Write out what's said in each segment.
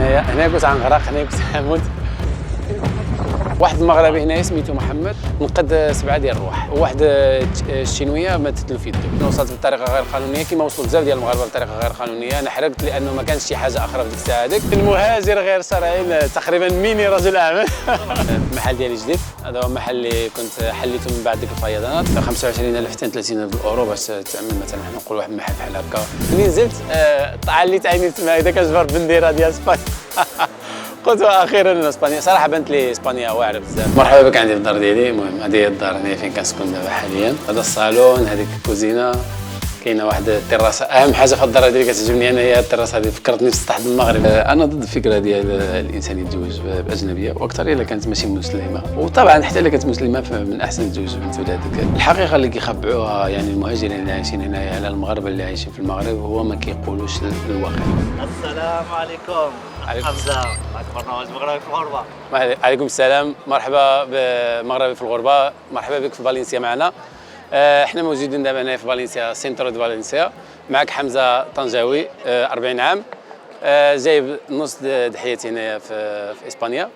هنايا كنت غنغرق، هنايا كنت غنموت. واحد المغربي هنايا سميتو محمد نقد 7 ديال الرواح، وواحد الشينويه ماتت له في يده. وصلت بطريقه غير قانونيه كما وصلوا بزاف ديال المغاربه بطريقه غير قانونيه. انا حرقت لانه ما كانش شي حاجه اخرى في ديك الساعه هذيك. المهاجر غير شرعي تقريبا ميني رجل اعمال. المحل ديالي جديد، هذا هو المحل اللي كنت حليته من بعد ديك الفيضانات. 25,000 حتى 30,000 اورو باش تعمل مثلا حنا نقولوا واحد المحل بحال هكا. ملي نزلت طعليت عيني تما هكذا كنجبر بنديره ديال اسبانيا. قلت اخيرا اسبانيا. صراحه بانت لي اسبانيا واعره بزاف. مرحبا بك عندي في الدار ديالي. المهم هذه هي الدار هنا فين كنسكن دابا حاليا. هذا الصالون، هذيك الكوزينه، كاينه واحد التراس. اهم حاجه في الدار هذه اللي كتعجبني انا هي التراس هذه، فكرتني في السطح المغرب. انا ضد الفكره ديال الانسان يتزوج باجنبيه، واكثر الا كانت ماشي مسلمه. وطبعا حتى الا كانت مسلمه فمن احسن يتزوج بنت ولادك. الحقيقه اللي كيخبعوها يعني المهاجرين اللي عايشين هنايا على المغاربه اللي عايشين في المغرب هو ما كيقولوش الواقع. السلام عليكم. حمزه معك برنامج مغربي في الغربه. عليكم السلام، مرحبا بمغربي في الغربه، مرحبا بك في فالنسيا معنا. احنا موجودين دابا هنا في فالنسيا، سينترو دو فالنسيا. معك حمزه طنجاوي، 40 عام، جايب نص ضحيتي هنايا في اسبانيا،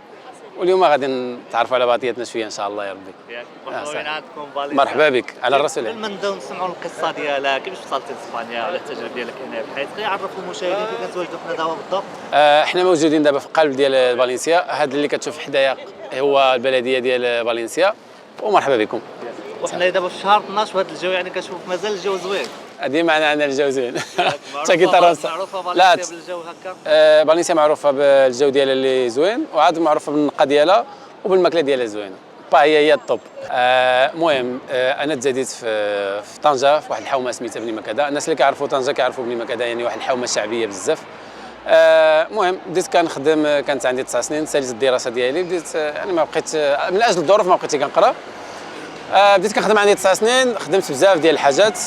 واليوم غادي نتعرفوا على بعضياتنا شويه ان شاء الله يا ربي. مرحبا عندكم فالنسيا. مرحبا بك على الرسول. قبل ما نبداو نسمعوا القصه ديالك، كيفاش وصلت لاسبانيا ولا التجربه ديالك هنا في الحياه؟ عرفوا المشاهدين كيف كنتواجدوا هنا دابا بالضبط. احنا موجودين دابا في قلب ديال فالنسيا. هذا اللي كتشوف حدايا هو البلديه ديال فالنسيا، ومرحبا بكم. وحنا دابا في شهر 12 وهذا الجو يعني كنشوف مازال الجو زوين. هذه معنا عندنا الجو زوين. معروفه فالنسيا بالجو هكا. فالنسيا معروفه بالجو ديالها اللي زوين، وعاد معروفه بالنقه ديالها وبالماكله ديالها زوينه. هي الطوب. المهم انا تزاديت في طنجه في واحد الحومه سميتها بني مكاده. الناس اللي كيعرفوا طنجه كيعرفوا بني مكاده، يعني واحد الحومه شعبيه بزاف. المهم بديت كنخدم، كانت عندي 9 سنين، ساليت الدراسه ديالي، بديت يعني ما بقيت من اجل الظروف ما بقيتش كنقرا. بديت كنخدم عندي 9 سنين، خدمت بزاف ديال الحاجات.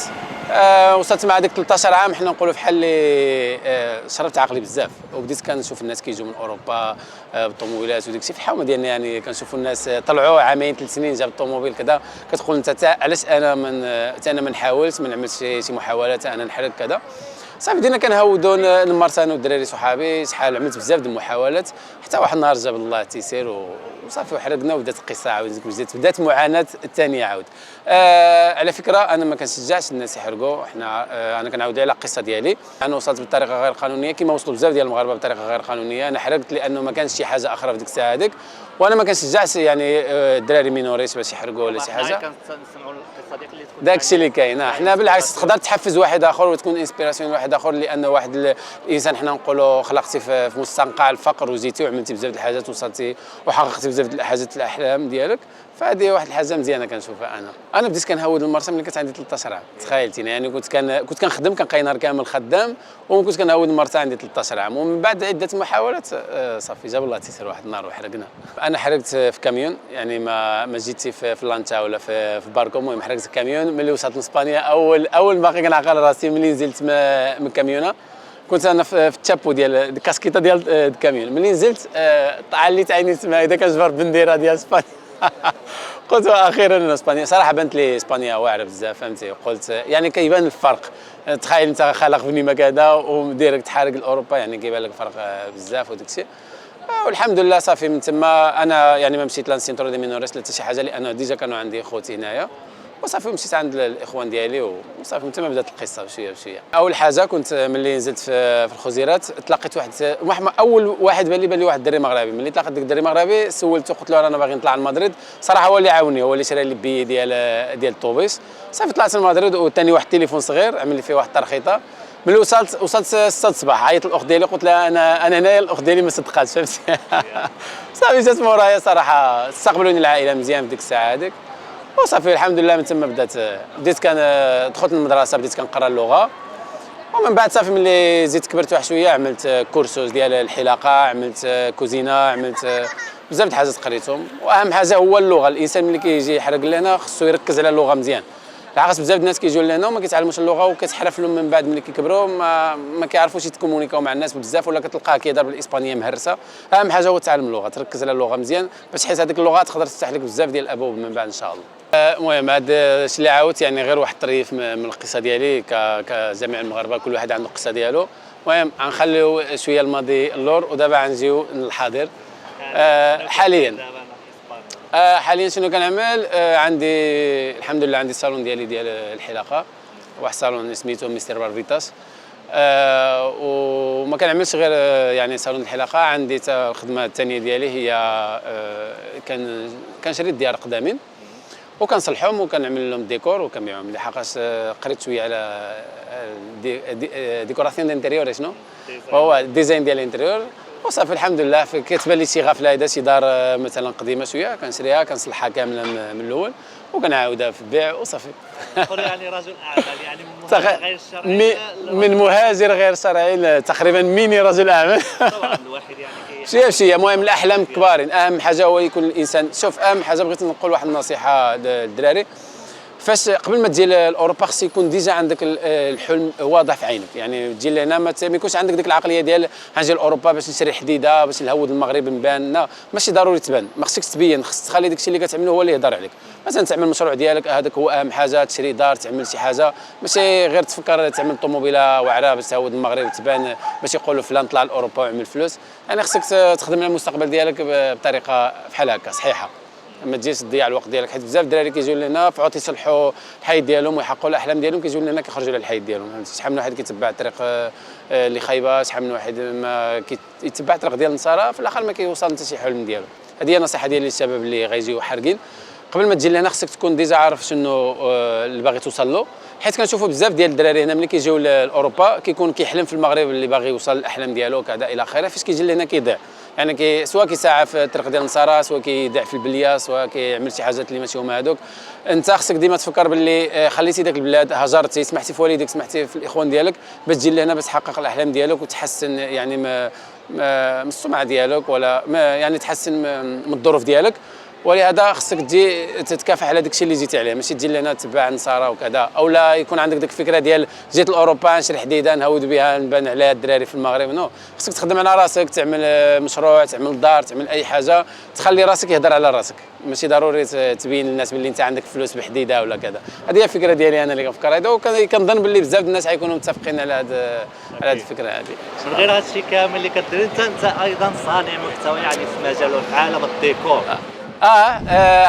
وصلت مع ديك 13 عام حنا نقولوا بحال اللي شربت عقلي بزاف، وبديت كنشوف الناس كيجوا من اوروبا بالطوموبيلات وداك الشيء. في الحومه ديالنا يعني كنشوفوا الناس طلعوا عامين 3 سنين جاب الطوموبيل كذا، كتقول انت علاش انا ما نحاولش، ما نعملش شي محاولات انا نحرق كذا. صافي بدينا كنهودوا نمرت انا والدراري صحابي، شحال عملت بزاف د المحاولات، حتى واحد النهار جاب الله التيسير وصافي وحرقنا، وبدات القصه عاود بدات معاناه الثانيه عاود. على فكره انا ما كنشجعش الناس يحرقوا، انا كنعاود على القصه ديالي. انا وصلت بطريقه غير قانونيه كما وصلوا بزاف ديال المغاربه بطريقه غير قانونيه. انا حرقت لانه ما كانش شي حاجه اخرى في ديك الساعه هذيك، وانا ما كنشجعش يعني الدراري مينوريس باش يحرقوا ولا شي حاجه. كنسمعوا القصه ديالك اللي تكون داك الشيء اللي كاين. حنا بالعكس تقدر تحفز واحد اخر وتكون انسبيراسيون لواحد اخر، لانه واحد الانسان حنا نقولوا خلقتي في مستنقع الفقر وجيتي وعملتي بزاف د الحاجات، وصلتي وحققتي بزاف د الحاجات الاحلام ديالك، فهذه واحد الحاجه مزيانه كنشوفها. انا بديت كنهود المرسى ملي كانت عندي 13 عام، تخيلتيني يعني كنت كنخدم، كنبقى نهار كامل خدام، وكنت كنهود المرسى عندي 13 عام. ومن بعد عده محاولات صافي جاب الله التيسير واحد النهار وحرقنا. انا حرقت في كاميون، يعني ما جيتي في لانتا ولا في باركو. المهم حرقت في كاميون. ملي وصلت لاسبانيا اول ما كنعقل راسي ملي نزلت من الكاميونه، كنت انا في التشابو ديال الكاسكيطه ديال الكاميون. ملي نزلت طعليت عيني تما هكذا كنجبر بنديره ديال اسبانيا. قلت اخيرا اسبانيا. صراحه بانت لي اسبانيا واعره بزاف، فهمتي. قلت يعني كيبان الفرق. تخيل انت خلق بني مكاده وديريكت حارق لاوروبا، يعني كيبان لك فرق بزاف وداك الشيء. والحمد لله صافي من تما انا يعني ما مشيت لا سينترو دي مينوريس لا حتى شي حاجه، لانه ديجا كانوا عندي خوتي هنايا، وصافي مشيت عند الاخوان ديالي وصافي من تما بدات القصه بشويه بشويه. اول حاجه كنت ملي نزلت في الخزيرات تلاقيت اول واحد بان لي واحد الدري مغربي. ملي تلاقيت ديك الدري مغربي سولته، قلت له انا باغي نطلع لمدريد. صراحه هو اللي عاوني، هو اللي شرى لي البي ديال الطوبيس. صافي طلعت لمدريد، وثاني واحد التليفون صغير عمل لي فيه واحد الترخيطه. ملي وصلت 6 الصباح عيط الاخت ديالي، قلت لها انا هنايا. الاخت ديالي ما صدقاتش، فهمتي. صافي جات مورايا صراحه، استقبلوني العائله مزيان في ديك الساعه هذيك، وصافي الحمد لله. من تما بديت دخلت المدرسه، بديت كنقرا اللغه. ومن بعد صافي ملي زدت كبرت واحد شويه عملت كورسوس ديال الحلاقه، عملت كوزينه، عملت بزاف د الحاجات قريتهم. واهم حاجه هو اللغه. الانسان ملي كيجي يحرق لهنا خصو يركز على اللغه مزيان. العكس بزاف الناس كيجيو لهنا وما كيتعلموش اللغه، وكتحرف لهم من بعد ملي كيكبروا ما كيعرفوش يتكومونيكاو مع الناس بزاف، ولا كتلقاه كيهضر بالاسبانيه مهرسه. اهم حاجه هو تعلم اللغه، تركز على اللغه مزيان، باش حيت هذيك اللغه تقدر تفتح لك بزاف ديال الابواب من بعد ان شاء الله. المهم هذا الشيء اللي عاودت يعني غير واحد الطريف من القصه ديالي. كجميع المغاربه كل واحد عنده القصه ديالو. المهم غنخليو شويه الماضي اللور ودابا غنجيو للحاضر. حاليا حاليا شنو كنعمل؟ عندي الحمد لله عندي الصالون ديالي ديال الحلاقه، واحد الصالون سميتو مستر باربيتاس. وما كنعملش غير يعني صالون الحلاقه، عندي حتى الخدمه الثانيه ديالي هي كنشري الديار قدامين وكنصلحهم وكنعمل لهم ديكور وكنبيعهم. لحقاش قريت شويه على ديكوراسيون دانتيريور، شنو هو الديزاين ديال الانتيريور، وصافي الحمد لله. كتبان لي شي غفله هذا شي دار مثلا قديمه شويه كنشريها كنصلحها كامله من الاول وكنعاودها في البيع وصافي. يعني رجل اعمال، يعني من غير شرعي، من مهاجر غير شرعي تقريبا ميني رجل اعمال. طبعا الواحد يعني شي بشي. المهم الاحلام الكبارين، اهم حاجه هو يكون الانسان. شوف اهم حاجه بغيت نقول واحد النصيحه للدراري، فاش قبل ما تجي لاوروبا خص يكون ديجا عندك الحلم واضح في عينك. يعني تجي لهنا ما يكونش عندك ديك العقليه ديال غنجي لاوروبا باش نشري حديده باش نهود المغرب نبان. لا ماشي ضروري تبان، ما خصكش تبين، خص تخلي داك الشيء اللي كتعمله هو اللي يهضر عليك. مثلا تعمل المشروع ديالك، هذاك هو اهم حاجه. تشري دار، تعمل شي حاجه، ماشي غير تفكر تعمل طوموبيله واعره باش تهود المغرب تبان باش يقولوا فلان طلع لاوروبا وعمل فلوس. يعني خصك تخدم على المستقبل ديالك بطريقه بحال هكا صحيحه، ما تجيش تضيع الوقت ديالك. حيت بزاف الدراري كيجيو لهنا فعوض يصلحوا الحياه ديالهم ويحققوا الاحلام ديالهم كيجيو لهنا كيخرجوا على الحياه ديالهم. فهمتي؟ شحال من واحد كيتبع الطريق اللي خايبه، شحال من واحد ما كيتبع الطريق ديال النصارى في الاخر ما كيوصل حتى شي حلم ديالو. هذه هي النصيحه ديالي للشباب اللي غيجيو حارقين. قبل ما تجي لهنا خصك تكون ديجا عارف شنو اللي باغي توصل له، حيت كنشوفوا بزاف ديال الدراري هنا ملي كيجيو لاوروبا كيكون كيحلم في المغرب اللي باغي يوصل للاحلام ديالو كذا الى اخره. فاش كيجي لهنا كيضيع، يعني سواء كيسعى في الطريق ديال النصارى، سواء كيدع في البليه، سواء كيعمل شي حاجات اللي ماشي هما هذوك. انت خصك ديما تفكر باللي خليتي داك البلاد، هجرتي، سمحتي في والديك، سمحتي في الاخوان ديالك باش تجي لهنا باش تحقق الاحلام ديالك وتحسن يعني من السمعه ديالك ولا يعني تحسن من الظروف ديالك. ولهذا خصك تجي تتكافح على داك الشيء اللي جيتي عليه، ماشي تجي لهنا تتبع النصارى وكذا، او لا يكون عندك ديك الفكره ديال جيت لاوروبا نشري حديده نهود بها نبان عليها الدراري في المغرب. نو، خصك تخدم على راسك، تعمل مشروع، تعمل دار، تعمل اي حاجه تخلي راسك يهضر على راسك. ماشي ضروري تبين للناس باللي انت عندك فلوس بحديده ولا كذا. هذه هي الفكره ديالي انا اللي كنفكر هذا، وكنظن باللي بزاف الناس حيكونوا متفقين على هذه الفكره هذه. من غير هذا الشيء كامل اللي كدير انت ايضا صانع محتوى يعني في مجال عالم الديكور.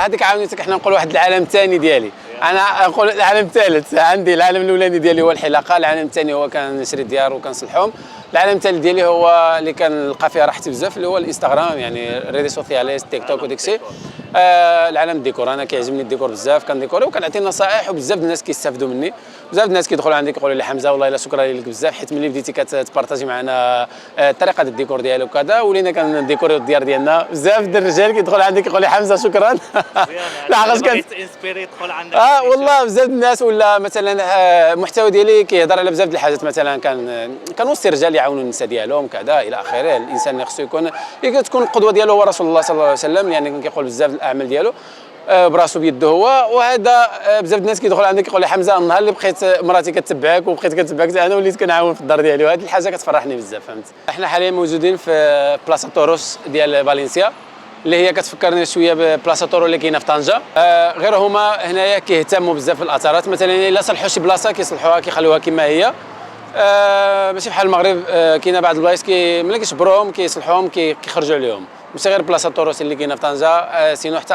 هذيك عاونيتك. احنا نقول واحد العالم الثاني ديالي، انا نقول العالم الثالث. عندي العالم الاولاني ديالي هو الحلاقه، العالم الثاني هو كنشري ديار وكنصلحهم، العالم الثالث ديالي هو اللي كنلقى فيها راحتي بزاف اللي هو الانستغرام، يعني ريدي سوسياليز، تيك توك وداك الشيء. العالم الديكور، انا كيعجبني الديكور بزاف، كنديكوري وكنعطي نصائح وبزاف الناس كيستافدوا مني. بزاف الناس كيدخلوا عندي كيقولوا لي حمزه والله الا شكرا لك بزاف، حيت ملي بديتي كتبارطاجي معنا طريقه الديكور ديالك وكذا ولينا كنديكوريو الديار ديالنا. بزاف د الرجال كيدخل عندي كيقول لي حمزه شكرا. لا علاش انسبيري يدخل عندك. والله بزاف الناس، ولا مثلا المحتوى ديالي كيهضر على بزاف د الحاجات. مثلا كنوصي الرجال يعاونوا النساء ديالهم كذا الى اخره. الانسان خصو تكون القدوه ديالو هو رسول الله صلى الله عليه وسلم، يعني كيقول بزاف الاعمال ديالو براسو بيده هو. وهذا بزاف الناس كيدخل عندك كيقول لي حمزه النهار اللي بقيت مراتي كتبعك وبقيت كتبعك انا وليت كنعاون في الدار ديالي، وهذه الحاجه كتفرحني بزاف. فهمت؟ احنا حاليا موجودين في بلاصه طوروس ديال فالنسيا، اللي هي كتفكرني شويه ببلاصه طورو اللي كاينه في طنجه. غير هما هنايا كيهتموا بزاف بالاثارات. مثلا الا صلحوا شي بلاصه كيصلحوها كيخلوها كما هي، ماشي بحال المغرب. كاينه بعض البلايص ملي كيشبروهم كيصلحوهم كيخرجوا عليهم. ماشي غير بلاصه طوروس اللي كاينه في طنجه، سينو حتى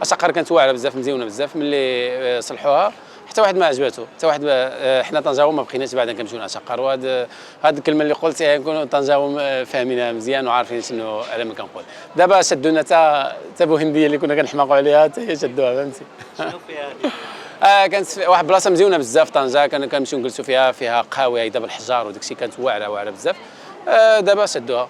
اشقر كانت واعره بزاف، مزيونه بزاف. ملي صلحوها حتى واحد ما عجباتو، حتى واحد حنا طنجاو ما بقيناش بعدا كنمشيو لاشقر. وهاد الكلمه اللي قلتيها نكونوا طنجاو فاهمينها مزيان وعارفين شنو على ما كنقول. دابا شدونا حتى بوهنديه اللي كنا كنحماقوا عليها حتى هي شدوها. فهمتي؟ شنو فيها هذه؟ كانت واحد البلاصه مزيونه بزاف طنجه، كنمشيو نجلسوا فيها قهاوي هيدا بالحجار وداك الشيء، كانت واعره بزاف. دابا شدوها.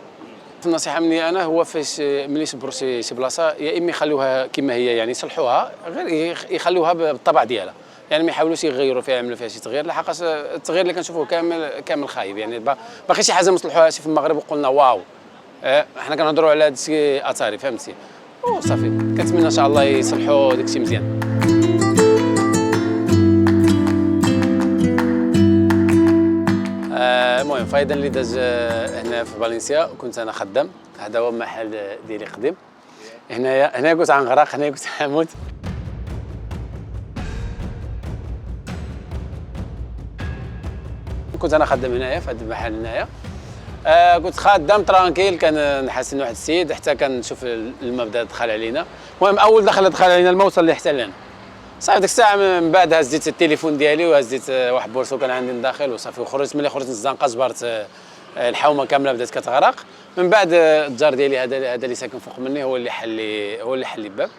النصيحه مني انا هو فاش ملي يصبروا شي بلاصه يا اما يخلوها كما هي، يعني يصلحوها، غير يخلوها بالطبع ديالها، يعني ما يحاولوش يغيروا فيها يعملوا فيها شي تغيير. لحقاش التغيير اللي كنشوفوه كامل خايب. يعني باقي شي حاجه ما صلحوهاش في المغرب وقلنا واو. حنا كنهضروا على هذا الشيء اثري. فهمتي؟ وصافي كنتمنى ان شاء الله يصلحوا داك الشيء مزيان. المهم فايدا اللي داز هنا في فالنسيا كنت انا خدام، هذا هو المحل ديالي قديم. هنايا كنت غنغرق، هنايا كنت غنموت. كنت انا خدام هنايا في هذا المحل هنايا. كنت خدام ترانكيل، كان نحسن واحد السيد حتى كنشوف الماء بدا دخل علينا. المهم اول دخل علينا الماء وصل لي حتى لهنا. صافي ديك الساعه من بعد هزيت التليفون ديالي وهزيت واحد بورسو كان عندي داخل وصافي، وخرجت. ملي خرجت من الزنقه جبرت الحومه كامله بدات كتغرق. من بعد الجار ديالي هذا اللي ساكن فوق مني هو اللي حل لي الباب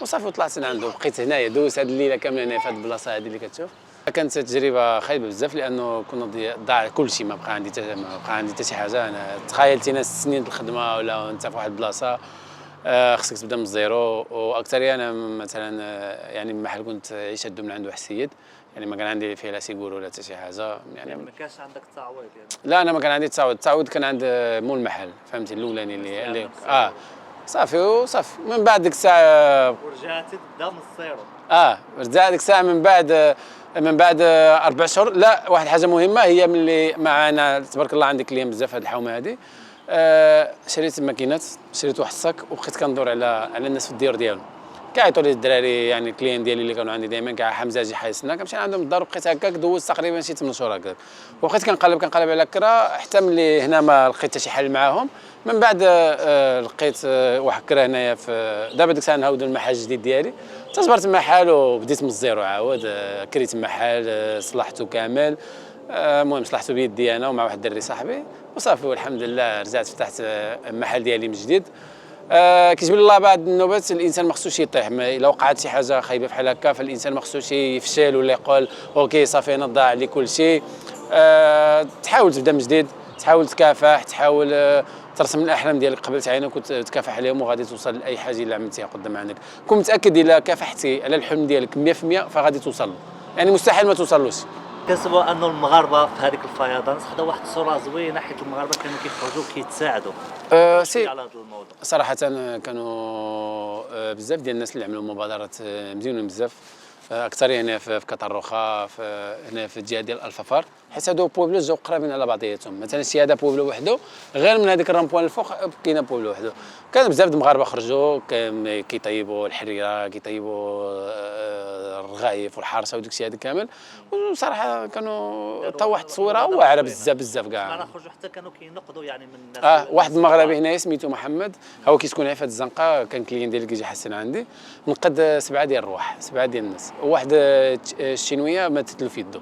وصافي، وطلعت لعنده وبقيت هنايا. دوزت هذه الليله كامله هنا في هذه البلاصه هذه اللي كتشوف. كانت تجربه خايبه بزاف لانه كنا ضاع كل شيء، ما بقى عندي حتى شي حاجه. انا تخيلتي ناس سنين الخدمه ولا انت في واحد البلاصه خصك تبدا من الزيرو. واكثريه انا مثلا يعني المحل كنت يشدو من عند واحد السيد، يعني ما كان عندي فيه لا سيكور ولا حتى شي حاجه. يعني ما كانش عندك تعويض يعني؟ لا انا ما كان عندي التعويض كان عند مول المحل، فهمتي، الاولاني اللي صافي. من بعد ديك الساعه ورجعتي تبدا من الزيرو. رجعت ديك الساعه من بعد 4 شهور. لا، واحد الحاجه مهمه هي ملي معنا تبارك الله عندي كليان بزاف هذه الحومه هذه. شريت ماكينات، شريت واحد الصاك وبقيت كندور على الناس في الديور ديالهم. كيعيطوا لي الدراري، يعني الكليان ديالي اللي كانوا عندي دائما كاع حمزه اجي حايسنا، كنمشي عندهم الدار وبقيت هكاك دوزت تقريبا شي 8 شهور هكاك. وبقيت كنقلب على كرا حتى ملي هنا ما لقيت حتى شي حل معاهم. من بعد لقيت واحد كرا هنايا في دابا ديك الساعه نهاود المحل الجديد ديالي. تصبرت المحل وبديت من الزيرو عاود. كريت المحل صلحته كامل. المهم صلحته بيدي انا ومع واحد الدري صاحبي وصافي، والحمد لله رجعت فتحت المحل ديالي من جديد. كيجيب الله بعد النوبات الانسان ما خصوش يطيح. الا وقعت شي حاجه خايبه بحال هكا فالانسان ما خصوش يفشل ولا يقول اوكي صافي انا ضاع لي كل شيء. تحاول تبدا من جديد، تحاول تكافح، تحاول ترسم الاحلام ديالك قبل عينك وتكافح عليهم وغادي توصل لاي حاجه اللي عملتيها قدام عينك. كون متاكد الا كافحتي على الحلم ديالك 100% فغادي توصل له، يعني مستحيل ما توصلوش. كنسمعوا انه المغاربه في هذيك الفيضان خداو واحد الصوره زوينه حيت المغاربه كانوا كيخرجوا كيتساعدوا. سي على هذا الموضوع صراحه كانوا بزاف ديال الناس اللي عملوا مبادرات مزيونين بزاف. اكثر هنا في كطروخه، هنا في الجهه ديال الفافار، حيت هادو بوبلو جاو قرابين على بعضياتهم. مثلا شي هذا بوبلو وحده، غير من هذيك الرامبوان الفوق كاينه بوبلو وحده. كان بزاف د المغاربه خرجوا كيطيبوا الحريره، كيطيبوا الرغايف والحارسه وداك الشيء هذا كامل. وصراحه كانوا عطاو واحد التصويره واعره بزاف كاع. انا خرجوا حتى كانوا كينقدوا يعني من الناس. واحد المغربي هنايا سميتو محمد، هو كيسكن في هذه الزنقه، كان كليان ديالي كيجي يحسن عندي. نقد 7 ديال الرواح، 7 ديال الناس، وواحد الشينويه ماتت له في يده،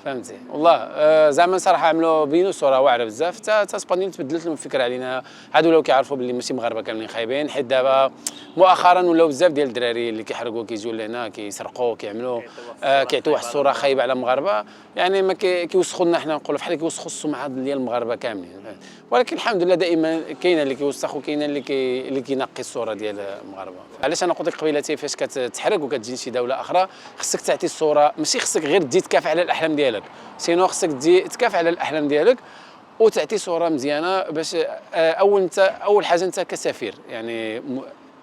فهمتي. والله زعما صراحه عملوا بينوا صوره واعره بزاف. حتى اسبانيول تبدلت لهم الفكره علينا. عاد ولاو كيعرفوا باللي ماشي مغاربه كاملين خايبين، حيت دابا مؤخرا ولاو بزاف ديال الدراري اللي كيحرقوا كيجيو لهنا كيسرقوا كيعملوا كيعطيو واحد الصوره خايبه على المغاربه. يعني ما كيوسخوا لنا حنا، نقولوا بحال كيوسخوا السمعه ديال المغاربه كاملين. ولكن الحمد لله دائما كاين اللي كيوسخ وكاين اللي كينقي الصوره ديال المغاربه. علاش انا قلت لك قبيلتي فاش كتحرق وكتجي شي دوله اخرى خصك تعطي الصوره، ماشي خصك غير تجي تكافح على الاحلام ديالك، سينو خصك تجي تكافح على الاحلام ديالك وتعطي صوره مزيانه. باش اول حاجه انت كسفير، يعني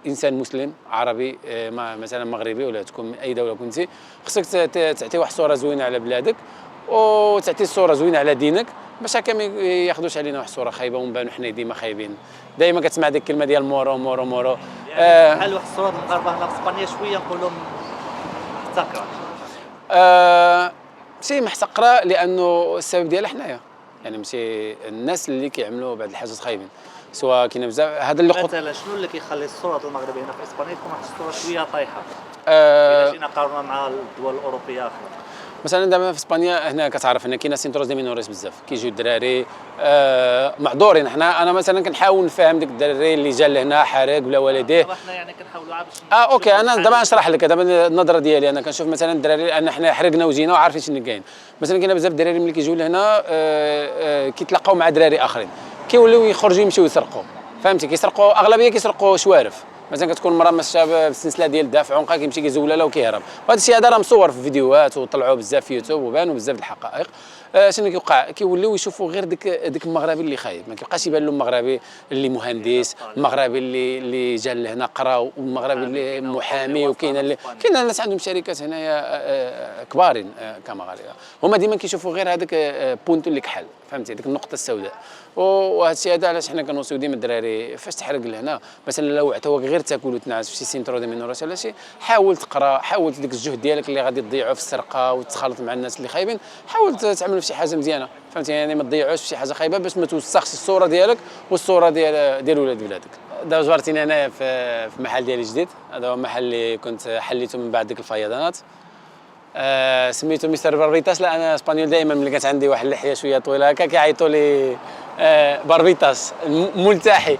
انسان مسلم عربي مثلا مغربي ولا تكون من اي دوله كنتي، خصك تعطي واحد الصوره زوينه على بلادك وتعطي الصوره زوينه على دينك، باش هكا ما ياخذوش علينا واحد الصوره خايبه ونبانوا حنا ديما خايبين. دائما كتسمع ديك الكلمه ديال مورو. يعني بحال واحد الصوره المغاربه هنا في اسبانيا شويه نقولوا محتكره. ماشي محتقره لانه السبب ديالها حنايا، يعني ماشي الناس اللي كيعملوا بعض الحاجات خايبين. سواء كاين بزاف هذا اللي مثلا شنو اللي كيخلي الصوره المغربيه هنا في اسبانيا تكون واحد الصوره شويه طايحه اذا جينا قارنا مع الدول الاوروبيه اخرى؟ مثلا دابا في اسبانيا هنا كتعرف ان كاين سينتروز دي مينوريس بزاف، كيجيو الدراري معذورين. انا مثلا كنحاول نفهم ديك الدراري اللي جا لهنا حارق ولا والديه. حنا يعني كنحاولوا عا باش اوكي انا دابا نشرح لك دابا النظره ديالي. انا كنشوف مثلا الدراري ان حنا حرقنا وجينا وعارفين شنو كاين. مثلا كاين بزاف الدراري ملي كيجيو لهنا كيتلاقاو مع دراري اخرين كيوليو يخرجوا يمشيو يسرقوا، فهمتي. كيسرقوا اغلبيه كيسرقوا شوارف. مثلا كتكون مرا ماشيه بالسلسله ديال الدافع عنقها كيمشي كيزولها لا وكيهرب. وهذا الشيء هذا راه مصور في فيديوهات وطلعوا بزاف في يوتيوب وبانوا بزاف الحقائق. شنو كيوقع؟ كيوليو يشوفوا غير ديك المغربي اللي خايب، ما كيبقاش يبان لهم المغربي اللي مهندس، المغربي اللي جا لهنا قرا، والمغربي اللي محامي. وكاين ناس عندهم شركات هنايا كبارين كمغاربه، هما ديما كيشوفوا غير هذاك بونتو اللي كحل. فهمتي ديك النقطه السوداء. وهذا الشيء هذا علاش حنا كنوصيو ديما الدراري فاش تحرق لهنا مثلا لو عتوك غير تاكل وتنعس في شي سينترو دي مينوراسيون ولا شي، حاول تقرا، حاول ديك الجهد ديالك اللي غادي تضيعو في السرقه وتخالط مع الناس اللي خايبين، حاول تعمل في شي حاجه مزيانه، فهمتي يعني ما تضيعوش في شي حاجه خايبه باش ما توسخش الصوره ديالك والصوره ديال ولاد بلادك. دابا جبرتيني انايا في المحل ديالي الجديد، هذا هو المحل اللي كنت حليته من بعد ديك الفيضانات. سميتو مستر باربيتاس، لا انا اسبانيول دائما ملي كانت عندي واحد اللحيه شويه طويله هكا كيعيطوا لي باربيتاس الملتحي.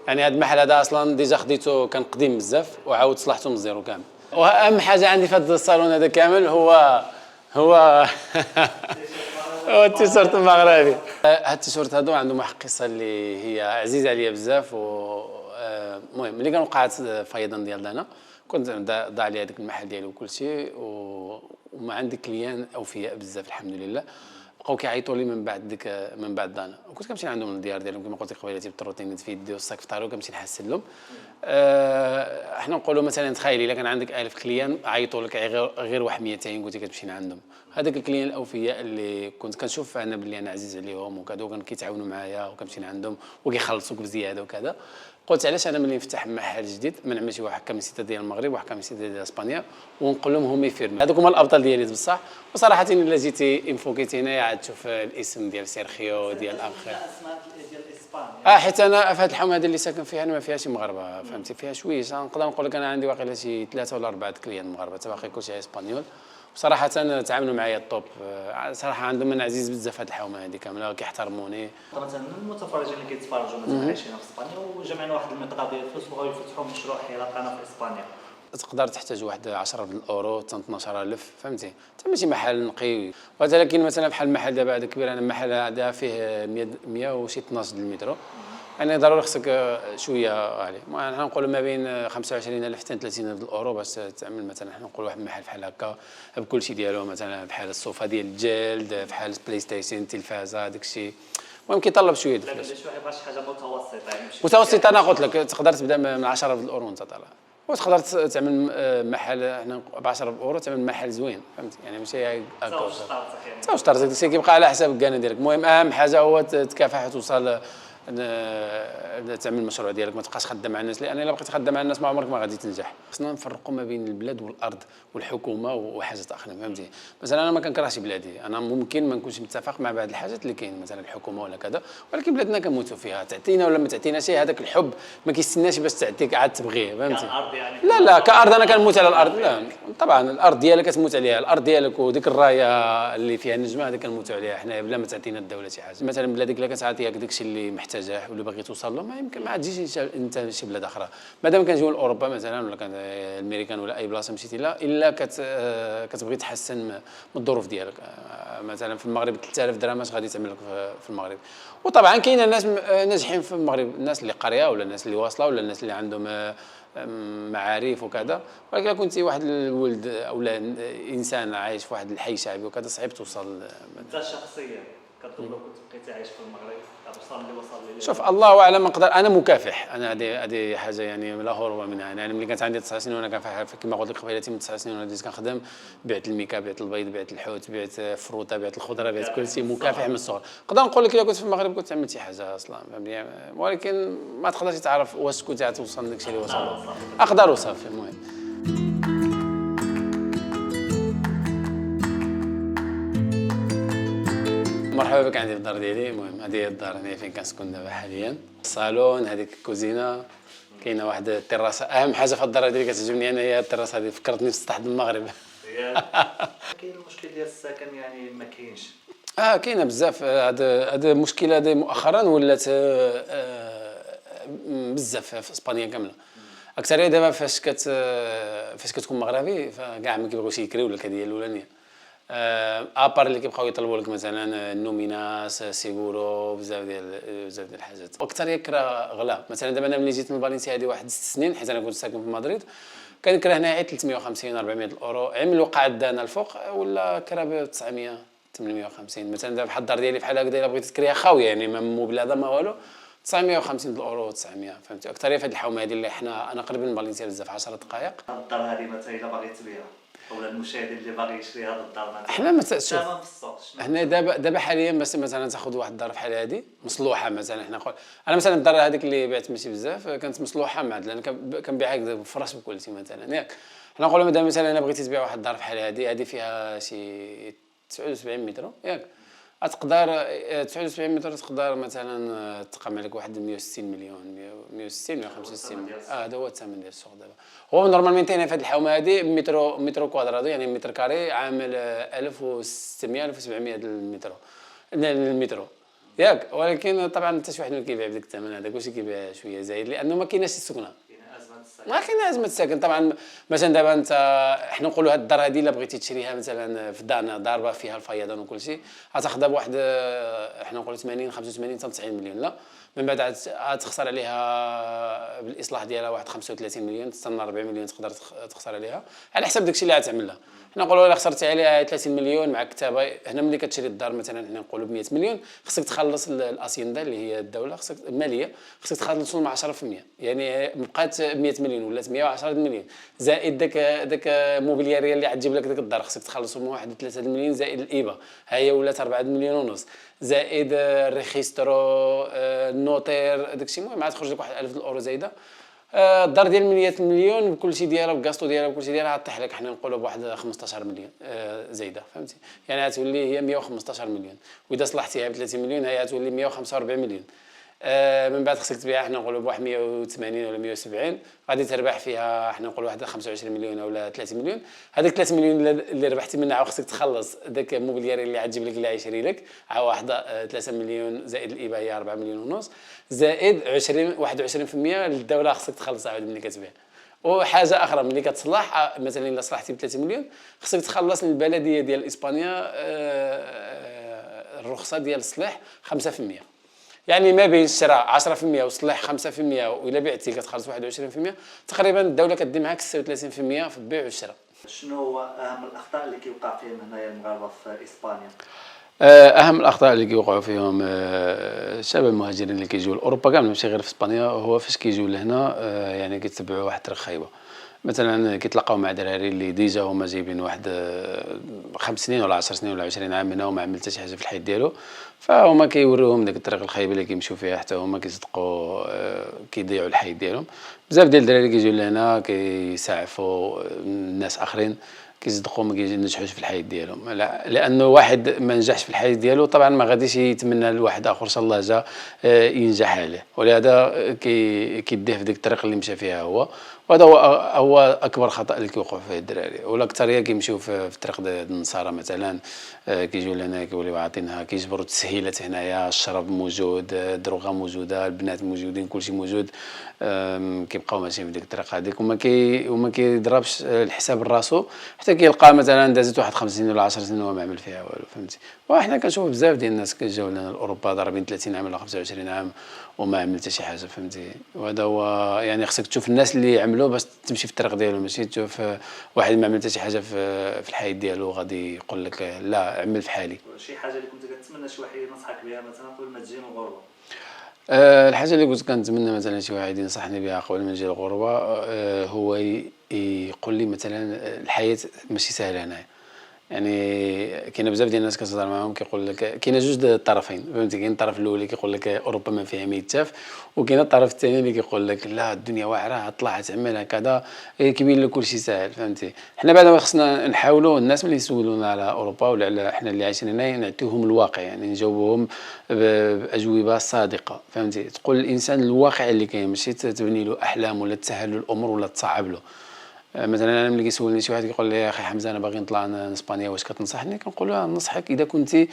يعني هذا المحل هذا اصلا ديجا خديته كان قديم بزاف وعاود صلحته من الزيرو كامل. واهم حاجه عندي في هذا الصالون هذا كامل هو هو التيشيرت المغربي. هاد التيشيرت هادو عندهم واحد القصه اللي هي عزيزه عليا بزاف. المهم ملي كان وقعت الفيضان ديال دانا كنت ضاع لي هذاك المحل ديالي وكل شيء، وما عندي كليان اوفياء بزاف الحمد لله، بقاو كيعيطوا لي من بعد دانا، وكنت كنمشي عندهم للديار ديالهم كما قلت لك قبيله تيب الروتين في يدي والصاك في طاري وكنمشي نحسن لهم. احنا نقولوا مثلا تخيلي الا كان عندك 1000 كليان عيطوا لك غير واحد 200 كنتي كتمشي عندهم، هذاك الكليان الاوفياء اللي كنت كنشوف انا باللي انا عزيز عليهم وكذا وكانوا كيتعاونوا معايا وكنمشي عندهم وكيخلصوك بزياده وكذا. قلت علاش انا ملي نفتح محل جديد ما نعملش واحد كاميسيتا ديال المغرب وواحد كاميسيتا ديال اسبانيا ونقول لهم هما يفيرمي، هذوك هما الابطال ديالي بصح. وصراحه الا جيتي انفوكيتي هنايا عاد تشوف الاسم ديال سيرخيو ديال اخ ديال اسبانيا. حيت انا في هذه الحومه هذه اللي ساكن فيها انا ما فيهاش مغاربه، فهمتي فيها شويه. نقدر نقول لك انا عندي واقيلا شي 3 ولا 4 كليان مغاربه، باقي كلشي اسبانيول. وصراحه تعاملوا معايا الطوب، صراحه عندهم من عزيز بزاف هذه الحومه هذه كامله كيحترموني. مثلا المتفرجين اللي كيتفرجوا مثلا عايشين في اسبانيا وجمعنا واحد المقدار ديال الفلوس وبغاو يفتحوا مشروع حيال قناه في اسبانيا، تقدر تحتاج واحد 10 الاورو حتى 12000 فهمتي، حتى ماشي محل نقي. ولكن مثلا بحال المحل دابا هذا كبير، انا المحل هذا فيه 100 وشي 12 المترو، يعني ضروري خصك شويه عليه. حنا نقولوا ما بين 25000 حتى 30000 الاورو باش تعمل مثلا حنا نقولوا واحد المحل بحال هكا بكل شيء ديالو، مثلا بحال الصوفه ديال الجلد، بحال بلاي ستيشن، التلفازه، داك الشيء. المهم كيطلب شويه لا باش واحد باش حاجه متوسطه يعني متوسطه. انا قلت لك تقدر تبدا من 10 الاورو وانت طالع، وتقدر تعمل محل هنا ب 10 اورو تعمل محل زوين فهمتي، يعني ماشي هكا تا طارتك داك الشيء كيبقى على حساب الكان ديالك. المهم اهم حاجه هو تكافح توصل تعمل المشروع ديالك، ما تبقاش خدام مع الناس، لان الا بقيت خدام مع الناس ما عمرك ما غادي تنجح. خصنا نفرقوا ما بين البلاد والارض والحكومه وحاجات اخرين فهمتي. مثلا انا ما كنكرهش بلادي، انا ممكن ما نكونش متفق مع بعض الحاجات اللي كاين مثلا الحكومه ولا كذا، ولكن بلادنا كنموتوا فيها، تعطينا ولا ما تعطيناش هذاك الحب ما كيستناش باش تعطيك عاد تبغيه فهمتي. يعني لا كارض انا كنموت على الارض، لا طبعا الارض ديالك كتموت عليها، الارض ديالك وديك الرايه اللي فيها النجمه هذه كنموتوا عليها حنايا بلا ما تعطينا الدوله شي حاجه. مثلا بلادك الا كتعطيك داك الشيء اللي محتاجاه ولا باغي توصل له، ما يمكن ما تجيش انت شي بلاد اخرى. مادام كنجيو لاوروبا مثلا ولا كان الامريكان ولا اي بلاصه مشيتي لها الا كتبغي تحسن من الظروف ديالك. مثلا في المغرب 3000 درهم اش غادي تعمل لك في المغرب. وطبعا كاين الناس ناجحين في المغرب، الناس اللي قاريه ولا الناس اللي واصله ولا الناس اللي عندهم معارف وكذا، ولكن كنتي واحد الولد او انسان عايش في واحد الحي شعبي وكذا صعيب توصل. انت شخصيا كتظن لو كنت بقيتي عايش في المغرب وصل لي شوف الله اعلم نقدر، انا مكافح، انا هذه حاجه يعني لا هروب منها. يعني ملي كانت عندي 9 سنين وانا كنكافح كما قلت لك قبيلتي من 9 سنين وانا بديت كنخدم، بعت الميكا، بعت البيض، بعت الحوت، بعت الفروته، بعت الخضره، بعت كل شيء، مكافح من الصغر. نقدر نقول لك الا كنت في المغرب كنت عملت شي حاجه اصلا فهمتني، ولكن ما تقدرش تعرف واش كنت غتوصل لداك الشيء اللي وصل. اقدر وصافي. المهم مرحبا بك عندي في الدار ديالي. المهم هذه هي الدار هنا فين كنسكن دابا حاليا، الصالون، هذيك الكوزينه، كاينه واحد التراسه. اهم حاجه في الدار هذه اللي كتعجبني انا هي التراسه هذه، فكرتني في سطح المغرب. كاين المشكل ديال السكن يعني ما كاينش. كاينه بزاف. هذا المشكله هذه مؤخرا ولات بزاف في اسبانيا كامله. اكثريه دابا فاش كتكون مغربي فكاع ما كيبغيوش يكريو لك هذه الاولانيه. ابار اللي كيبقاو يطلبوا لك مثلا النوميناس، سيغورو، بزاف ديال الحاجات. واكثر يكرا غلا. مثلا دابا انا ملي جيت من فالنسيا هذه واحد 6 سنين، حيت انا كنت ساكن في مدريد، كان كرا هنا 350 400 الاورو. عمل وقع دانا الفوق ولا كرا ب 900 850. مثلا دابا بحال الدار ديالي بحال هكذا الا بغيتي تكريها خاويه يعني ما مبلده ما والو 950 الاورو 900 فهمتي. اكثر في هذه الحومه هذه اللي انا قريب من فالنسيا بزاف 10 دقائق. الدار هذه مثلا الا باغي تبيعها ولا المشاهدين اللي باغي يشري هذا الدار مثلا حنا شوف الثمن في السوق هنا دابا حاليا بس مثلا تاخذ واحد الدار بحال هذه مصلوحه مثلا حنا نقول انا مثلا الدار هذيك اللي بعت ماشي بزاف كانت مصلوحه مع لان كنبيعها هكذا بفراش بكلشي مثلا ياك حنا نقولوا مثلا انا بغيتي تبيع واحد الدار بحال هذه فيها شي 79 متر ياك تقدر 79 متر تقدر مثلا تقام عليك واحد 160 مليون 160 165 هذا هو الثمن ديال السوق دابا هو نورمالمون هنا في هذه الحومه هذه متر كوادراتو يعني متر كاري عامل 1600 1700 المترو ياك ولكن طبعا حتى شي واحد ما كيبيع بداك الثمن هذاك واش كيبيع شويه زايد لانه ما كايناش السكنه ما كاين ازمه السكن طبعا مثلا دابا انت حنا نقولوا هاد الدار هذه الا بغيتي تشريها مثلا في دارنا ضاربه فيها الفيضان وكل شيء غتاخذها بواحد حنا نقولوا 80 85 حتى 90 مليون لا من بعد غتخسر عليها بالاصلاح ديالها واحد 35 مليون تستنى 40 مليون تقدر تخسر عليها على حسب داكشي اللي غتعمل لها حنا نقولوا الا خسرتي عليها 30 مليون مع الكتابه هنا ملي كتشري الدار مثلا حنا نقولوا ب 100 مليون خصك تخلص الاسيندا اللي هي الدوله خصك الماليه خصك تخلصوا مع 10% يعني بقات 100 مليون ولات 110 مليون زائد داك موبيلياريه اللي غتجيب لك ديك الدار خصك تخلصوا من واحد 3 مليون زائد الايبا ها هي ولات 4 مليون ونص زائد الريخيسترو النوتير داكشي المهم عاد تخرج لك واحد 1000 الاورو زايده الدار ديال 100 مليون بكل شيء ديالها بكاستو ديالها بكل شيء ديالها غطيح لك حنا نقولوا بواحد 15 مليون زايده فهمتي يعني غتولي هي 115 مليون واذا صلحتيها ب 30 مليون هي غتولي 145 مليون من بعد خصك تبيعها حنا نقولوا بواحد 180 ولا 170 غادي تربح فيها حنا نقولوا واحد 25 مليون ولا 30 مليون هذيك 3 مليون اللي ربحتي منها خصك تخلص داك الموبيلياري اللي غتجيب لك اللي غيشري لك واحد 3 مليون زائد الايبا هي 4 مليون ونص زائد 21% للدوله خصك تخلصها عاد ملي كتبيع وحاجه اخرى ملي كتصلح مثلا الا صلحتي ب 3 مليون خصك تخلص للبلديه ديال اسبانيا الرخصه ديال الصلاح 5% يعني ما بين الشراء 10% وصلاح 5% والا بعتي كتخلص 21% تقريبا الدوله كدي معاك 36% في البيع والشراء. شنو هو اهم الاخطاء اللي كيوقع فيهم هنايا المغاربه في اسبانيا؟ اهم الاخطاء اللي كيوقعوا فيهم الشباب المهاجرين اللي كيجيو لاوروبا كاع ماشي غير في اسبانيا هو فاش كيجيو لهنا يعني كيتبعوا واحد الطريق خايبه مثلا كيتلاقاو مع دراري اللي ديجا هما جايبين واحد 5 سنين ولا 10 سنين ولا 20 عام هنا وما عمل حتى شي حاجه في الحياه ديالو فهما كيوريوهم ديك الطريق الخايبه اللي كيمشيو فيها حتى هما كيصدقوا كيضيعوا الحياه ديالهم بزاف ديال الدراري كيجيو لهنا كيساعفوا الناس اخرين كيصدقوا ما كينجحوش في الحياه ديالهم لانه واحد ما نجحش في الحياه ديالو طبعا ما غاديش يتمنى لواحد اخر ان شاء الله جا ينجح عليه ولهذا كيديه في ديك الطريق اللي مشى فيها هو وهذا هو اكبر خطا اللي كيوقع فيه الدراري والاكثريه كيمشيو في طريق النصارى مثلا كيجيو لهنا كيوليو عاطينها كيجبروا التسهيلات هنايا الشراب موجود الدروغه موجوده البنات موجودين كلشي موجود كيبقاو ماشيين في ديك الطريق هذيك وما كيضربش الحساب لراسو حتى كيلقى مثلا دازت واحد 5 سنين ولا 10 سنين وهو ما عمل فيها والو فهمتي وحنا كنشوفوا بزاف ديال الناس كيجيو لنا لاوروبا ضاربين 30 عام ولا 25 عام وما عمل حتى شي حاجه فهمتي وهذا هو يعني خصك تشوف الناس اللي عملوا باش تمشي في الطريق ديالو ماشي تشوف واحد ما عمل حتى شي حاجه في الحياه ديالو غادي يقول لك لا عمل في حالي شي حاجه اللي كنت كتمنى شي واحد ينصحك بها مثلا قبل ما تجي من الغربه الحاجه اللي كنت كنتمنى مثلا شي واحد ينصحني بها قبل ما نجي للغربه هو يقول لي مثلا الحياه ماشي سهله هنايا يعني كاين بزاف ديال الناس كتهضر معاهم كيقول لك كاين جوج الطرفين فهمتي كاين الطرف الاول اللي كيقول لك اوروبا ما فيها ما يتاف وكاين الطرف الثاني اللي كيقول لك لا الدنيا واعره طلع تعمل هكذا كيبين لك كلشي ساهل فهمتي حنا بعد ما خصنا نحاولوا الناس ملي يسولونا على اوروبا ولا على حنا اللي عايشين هنا نعطيوهم الواقع يعني نجاوبوهم باجوبه صادقه فهمتي تقول الانسان الواقع اللي كاين ماشي تبني له احلام ولا تسهل له الامور ولا تصعب له مثلا انا ملي كيسولني شي واحد كيقول لي يا اخي حمزه انا باغي نطلع لاسبانيا واش كتنصحني كنقول له ننصحك اذا كنتي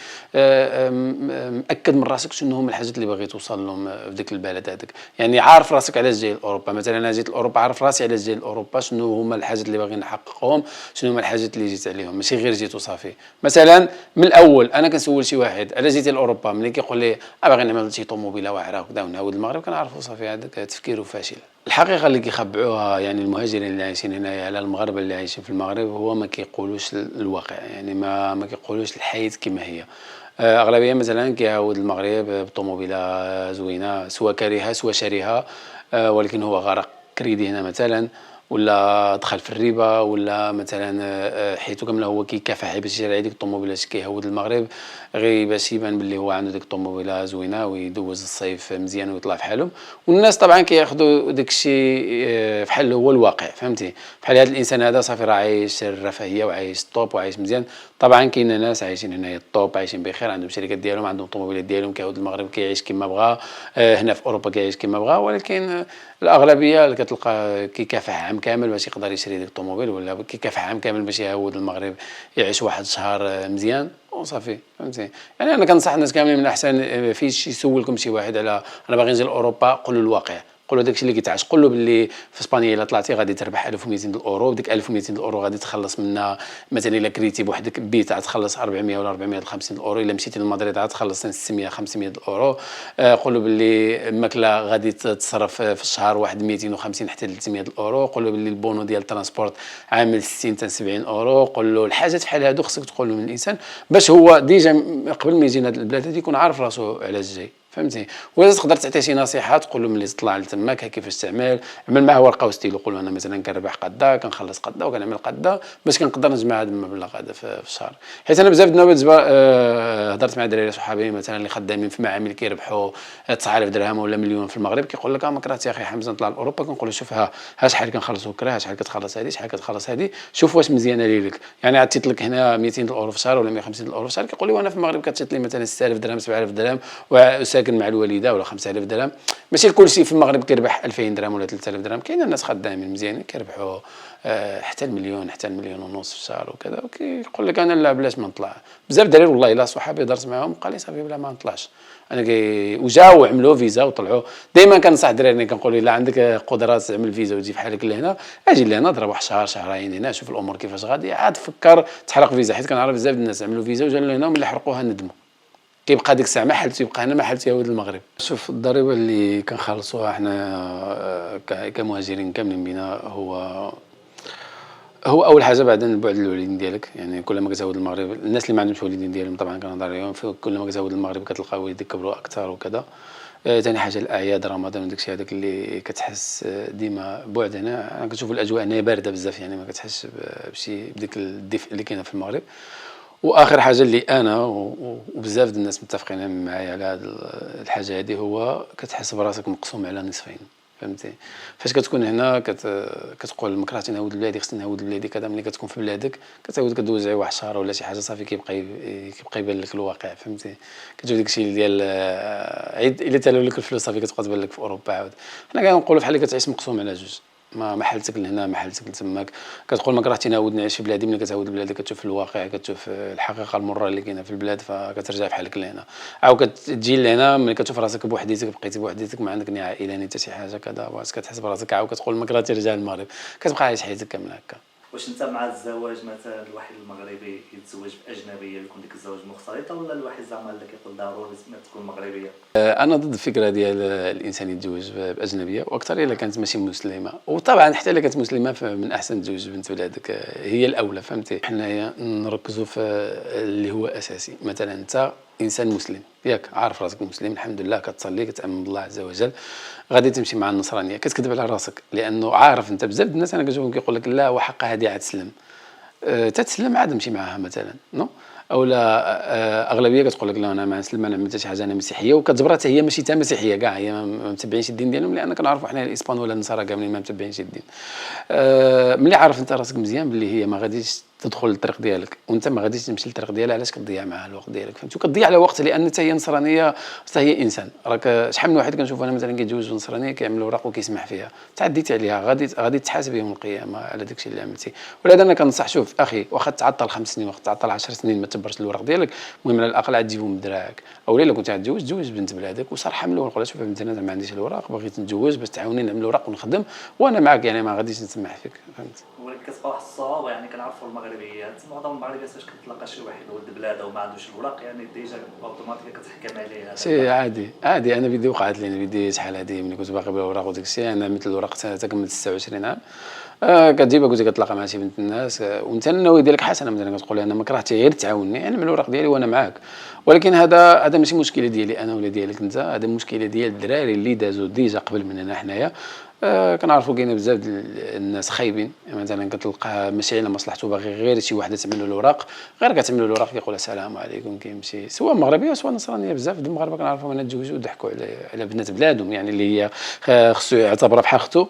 مأكد من راسك شنو هما الحاجات اللي باغي توصل لهم في ديك البلد هذاك يعني عارف راسك علاش جاي لاوروبا مثلا انا جيت لاوروبا عارف راسي علاش جاي لاوروبا شنو هما الحاجات اللي باغي نحققهم شنو هما الحاجات اللي جيت عليهم ماشي غير جيت وصافي مثلا من الاول انا كنسول شي واحد علاش جيتي لاوروبا ملي كيقول لي باغي نعمل شي طوموبيله واعره وكذا ونعاود المغرب كنعرفوا صافي هذاك تفكيره فاشل الحقيقه اللي كيخبعوها يعني المهاجرين اللي عايشين هنايا على المغاربه اللي عايشين في المغرب هو ما كيقولوش الواقع يعني ما كيقولوش الحياه كما هي اغلبيه مثلا كيعاود المغرب بطوموبيله زوينه سواء كاريها سواء شاريها ولكن هو غرق كريدي هنا مثلا ولا دخل في الربا، ولا مثلا حيتو كامله هو كيكافح باش يشري ديك الطوموبيلات كيهود المغرب غير باش يبان باللي هو عنده ديك الطوموبيله زوينه ويدوز الصيف مزيان ويطلع في حالهم. والناس طبعا كياخذوا داك الشيء بحال هو الواقع، فهمتي؟ بحال هذا الانسان هذا صافي راه عايش الرفاهيه وعايش الطوب وعايش مزيان. طبعا كاين ناس عايشين هنايا الطوب، عايشين بخير، عندهم شركات ديالهم، عندهم طوموبيلات ديالهم، كيعود المغرب كيعيش كما بغا، هنا في اوروبا كيعيش كما بغا. ولكن الاغلبيه اللي كتلقى كيكافح عام كامل باش يقدر يشري ديك الطوموبيل، ولا كيكافح عام كامل باش يهود المغرب يعيش واحد شهر مزيان وصافي، فهمتي؟ يعني انا كنصح الناس كاملين من الاحسن فاش يسولكم شي واحد على انا باغي نجي لاوروبا، قول له الواقع، قول له داكشي اللي كيتعاش، قول له باللي في اسبانيا الا طلعتي غادي تربح 1200 الاورو، وديك 1200 الاورو غادي تخلص منها مثلا الا كريتي بوحدك بيت غتخلص 400 ولا 450 الاورو، الا مشيتي لمدريد غتخلص 600 500 الاورو. قول له باللي الماكله غادي تصرف في الشهر واحد 250 حتى 300 الاورو. قول له باللي البونو ديال الترانسبورت عامل 60 حتى 70 اورو. قول له الحاجات بحال هادو خصك تقول له من الانسان باش هو ديجا قبل ما يجي لهاد البلاد هادي يكون عارف راسو علاش جاي، فهمتي؟ وإذا تقدر تعطيه شي نصيحه تقول له ملي تطلع لتماك كيفاش تعمل، عمل معاه ورقه وستيلو، قول له انا مثلا كنربح قدا، كنخلص قدا، وكنعمل قدا باش كنقدر نجمع هذا المبلغ هذا في الشهر. حيت انا بزاف د النوابغ هضرت مع دراري صحابي مثلا اللي خدامين في معامل كيربحوا 9000 درهم ولا مليون في المغرب، كيقول لك ما كرهتش يا اخي حمزه نطلع لاوروبا. كنقول له شوف ها شحال كنخلصوا كرا، شحال كتخلص هذه، شحال كتخلص هذه، شوف واش مزيانه ليك. يعني عطيت لك هنا 200 الاورو في الشهر ولا 150 الاورو في الشهر، كيقول لي وانا في المغرب كتشط لي مثلا 6000 درهم 7000 درهم وساكن مع الوالده، ولا 5000 درهم. ماشي كل شيء في المغرب كيربح 2000 درهم ولا 3000 درهم، كاين الناس خدامين مزيانين كيربحوا حتى المليون حتى المليون ونص في الشهر وكذا، وكيقول لك انا لا بلاش ما نطلع. بزاف الدراري والله الا صحابي درت معاهم قال لي صافي بلا ما نطلعش انا وجاو وعملوا فيزا وطلعوا. دائما كنصح الدراري كنقول الا عندك قدرات تعمل فيزا وتجي بحالك لهنا اجي لهنا ضرب واحد شهر شهرين هنا شوف الامور كيفاش غادي، عاد فكر تحرق فيزا. حيت كنعرف بزاف الناس عملوا فيزا وجاو لهنا وملي حرقوها ندموا، كيبقى ديك الساعه ما حلتو يبقى هنا ما حلتو يهود المغرب. شوف الضريبه اللي كنخلصوها حنا كمهاجرين كاملين بينا هو اول حاجه بعد البعد الوالدين ديالك. يعني كل ما كتهود المغرب الناس اللي ما عندهمش والدين ديالهم طبعا كنهضر عليهم، كل ما كتهود المغرب كتلقى والديك كبروا اكثر وكذا. ثاني حاجه الاعياد رمضان وداكشي هذاك اللي كتحس ديما بعد. هنا انا كنشوف الاجواء هنا بارده بزاف، يعني ما كتحسش بشي بديك الدفء اللي كاينه في المغرب. واخر حاجه اللي انا وبزاف د الناس متفقين معايا على هذه الحاجه هذه هو كتحس براسك مقسوم على نصفين، فهمتي؟ فاش كتكون هنا كتقول ما كرهتش نهود بلادي خصني نهود بلادي كذا. ملي كتكون في بلادك كتعود كدوز غير واحد الشهر ولا شي حاجه صافي كيبقى يبان لك الواقع، فهمتي؟ كتشوف داكشي ديال عيد الا تالوا لك الفلوس صافي كتبقى تبان لك في اوروبا. عاود حنا كنقولوا بحال اللي كتعيش مقسوم على جوج، ما حالتك لهنا ما حالتك لتماك. كتقول ما كرهتش نعاود نعيش في بلادي، ملي كتعاود لبلادك كتشوف الواقع، كتشوف الحقيقه المره اللي كاينه في البلاد، فكترجع بحالك لهنا. عاود كتجي لهنا ملي كتشوف راسك بوحديتك بقيتي بوحديتك ما عندك ني عائله ني حتى شي حاجه كذا، كتحس براسك عاود كتقول ما كرهتش ترجع للمغرب، كتبقى عايش حياتك كامله هكا. واش انت مع الزواج مثلا الواحد المغربي يتزوج باجنبيه يكون ديك الزواج مختلطه، ولا الواحد زعما اللي كيقول ضروري تكون مغربيه؟ انا ضد الفكره ديال الانسان يتزوج باجنبيه، واكثر الا كانت ماشي مسلمه. وطبعا حتى الا كانت مسلمه فمن احسن تزوج بنت بلادك، هي الاولى، فهمتي؟ حنايا نركزوا في اللي هو اساسي. مثلا انت انسان مسلم ياك، عارف راسك مسلم الحمد لله، كتصلي كتامن بالله عز وجل، غادي تمشي مع النصرانيه كتكذب على راسك، لانه عارف انت بزاف الناس انا كنشوفهم كيقول لك لا وحق هذه عاد تسلم، تتسلم عاد نمشي معاها مثلا نو. او لا اغلبيه كتقول لك لا انا ما نسلم، ما نعمل حتى شي حاجه، انا مسيحيه، وكتجبرها حتى هي ماشي تا مسيحيه كاع، هي ما متبعينش الدين ديالهم، لان كنعرفوا حنا الاسبان ولا النصارى كاملين ما متبعينش الدين. ملي عارف انت راسك مزيان باللي هي ما غاديش تدخل للطريق ديالك وانت ما غاديش تمشي للطريق ديالها، علاش كتضيع معاها الوقت ديالك؟ فهمتي؟ وكتضيع على وقت، لان حتى هي نصرانيه حتى هي انسان. راك شحال من واحد كنشوف انا مثلا كيتزوج نصرانيه كيعمل اوراق وكيسمح فيها، تعديتي عليها غادي تحاسب يوم القيامه على داكشي اللي عملتي. ولهذا انا كنصح شوف اخي، واخا تعطل 5 سنين واخا تعطل 10 سنين ما تبرش الوراق ديالك، المهم على الاقل عاد تجيبهم من دراعك. او الا كنت غتزوج تزوج بنت بلادك وصرحها من الاول، قول لها شوف بنت انا ما عنديش الوراق، بغيت نتزوج باش تعاوني نعمل الوراق ونخدم وانا معاك، يعني ما غاديش نسمح فيك، فهمت؟ ولكن كتبقى واحد الصعوبه، يعني كنعرفوا المغربيات معظم المغربيات فاش كتلقى شي واحد ولد بلاده وما عندوش الوراق يعني ديجا اوتوماتيك كتحكم عليه. شي عادي انا بدي وقعت لي، انا بدي شحال هذه ملي كنت باقي بلا اوراق وداك الشيء، انا مثل الوراق تكمل 26 عام. كتجيبها قلت كتلاقى مع شي بنت الناس، وانت النوايا ديالك حسنه، مثلا كتقول انا ما كرهتي غير تعاوني انا من الوراق ديالي وانا معاك. ولكن هذا ماشي مشكله ديالي انا ولا ديالك انت، هذا مشكله ديال الدراري اللي دازوا ديجا قبل مننا حنايا. كنعرفوا كاينه بزاف ديال الناس خايبين، مثلا كتلقاه ماشي على مصلحته باغي غير شي وحده تعمل له الوراق، غير كتعمل له الوراق كيقول السلام عليكم كيمشي، سواء مغربيه سواء نصرانيه. بزاف د المغاربه كنعرفهم انا تزوجوا وضحكوا على بنات بلادهم، يعني اللي هي خصو يعتبرها بحال اختو،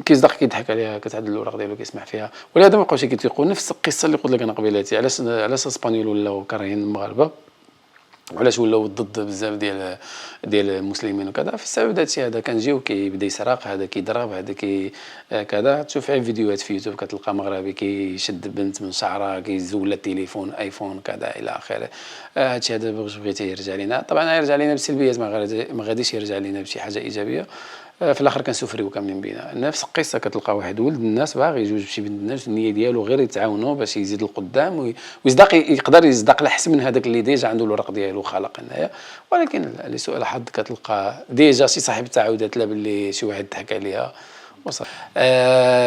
كيصدق كيضحك عليها، كتعدل الوراق ديالو كيسمح فيها. ولهذا ما بقاوش كيطيقوا نفس القصه اللي قلت لك انا قبيلاتي. علاش اسبانيول ولاو كارهين المغاربه، وعلاش ولاو ضد بزاف ديال المسلمين وكذا؟ في السبب هادشي هذا. كنجيو كيبدا يسرق، هذا كيضرب، هذا كذا. تشوف غير فيديوهات في يوتيوب كتلقى مغربي كيشد بنت من شعرها كيزول التليفون ايفون كذا الى اخره. هادشي هذا باش بغيتي يرجع لينا، طبعا يرجع لينا بالسلبيات، ما غاديش يرجع لينا بشي حاجه ايجابيه. في الاخر كنسوفريو كاملين بينا. نفس القصه كتلقى واحد ولد الناس باغي يجوج بشي بنت الناس، النيه ديالو غير يتعاونوا باش يزيد لقدام ويصدق، يقدر يصدق لحسن من هذاك اللي ديجا عنده الورق ديالو خالق هنايا. ولكن لسوء الحظ كتلقى ديجا شي صاحب التعاودات لا باللي شي واحد ضحك عليها وصافي.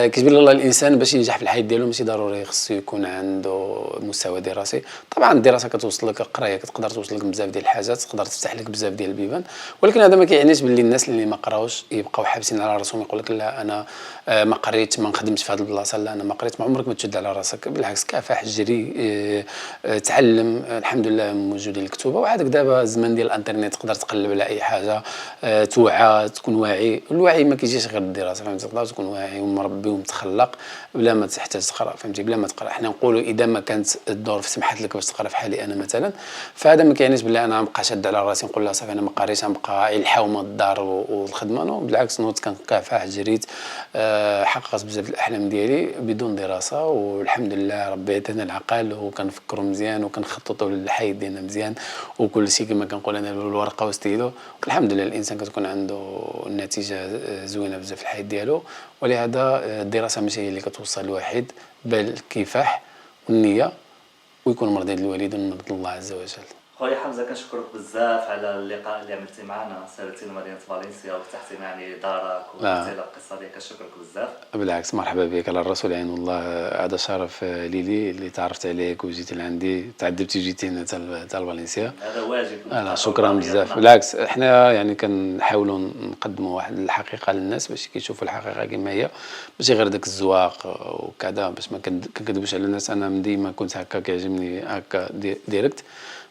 كيجبر الله الانسان باش ينجح في الحياه ديالو ماشي ضروري خصو يكون عنده مستوى دراسي. طبعا الدراسه كتوصل لك، القرايه كتقدر توصل لك بزاف ديال الحاجات، تقدر تفتح لك بزاف ديال البيبان. ولكن هذا ما كيعنيش باللي الناس اللي ما قراوش يبقاو حابسين على راسهم، يقول لك لا انا ما قريتش ما نخدمش في هذه البلاصه، لا انا ما قريت. ما عمرك ما تشد على راسك، بالعكس كافح، جري، تعلم. الحمد لله موجودين الكتوبه، وعادك دابا الزمن ديال الانترنت تقدر تقلب على اي حاجه، توعى، تكون واعي. الوعي ما كيجيش غير الدراسه، فهمتي؟ تقدر تكون واعي ومربي ومتخلق بلا ما تحتاج تقرا، فهمتي؟ بلا ما تقرا. حنا نقولوا اذا ما كانت الظروف سمحت لك باش تقرا في حالي انا مثلا، فهذا ما كيعنيش بلي انا نبقى شاد على راسي نقول لا صافي انا ما قريتش نبقى الحومه الدار والخدمه. نو بالعكس، نوض كنكافح، جريت، حققت بزاف الاحلام ديالي بدون دراسه، والحمد لله ربي عطانا العقل وكنفكروا مزيان وكنخططوا للحياه ديالنا مزيان، وكل شيء كما كنقول انا بالورقه وستيلو. الحمد لله الانسان كتكون عنده النتيجه زوينه بزاف في الحياه ديالو. ولهذا الدراسه ماشي هي اللي كتوصل الواحد، بل الكفاح والنيه، ويكون مرضي للوالدين ونرضي الله عز وجل. خويا حمزه كنشكرك بزاف على اللقاء اللي عملتي معنا، سالتي لمدينه فالنسيا وفتحتي يعني دارك وقلتي لنا القصه ديالك، كنشكرك بزاف. بالعكس، مرحبا بك على الرسول عين الله. هذا شرف لي اللي تعرفت عليك وجيتي لعندي، تعذبتي جيتي هنا حتى فالنسيا. هذا واجب. شكرا بزاف. بالعكس احنا يعني كنحاولوا نقدموا واحد الحقيقه للناس باش كيشوفوا الحقيقه كما هي، ماشي غير داك الزواق وكذا، باش ما كنكذبوش على الناس. انا ديما كنت هكا كيعجبني هكا ديريكت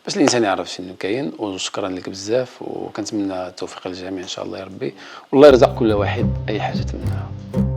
باش الانسان يعرف شنو كاين. وشكرا لك بزاف، وكنتمنى التوفيق للجميع ان شاء الله يا ربي، والله يرزق كل واحد اي حاجه تمناها.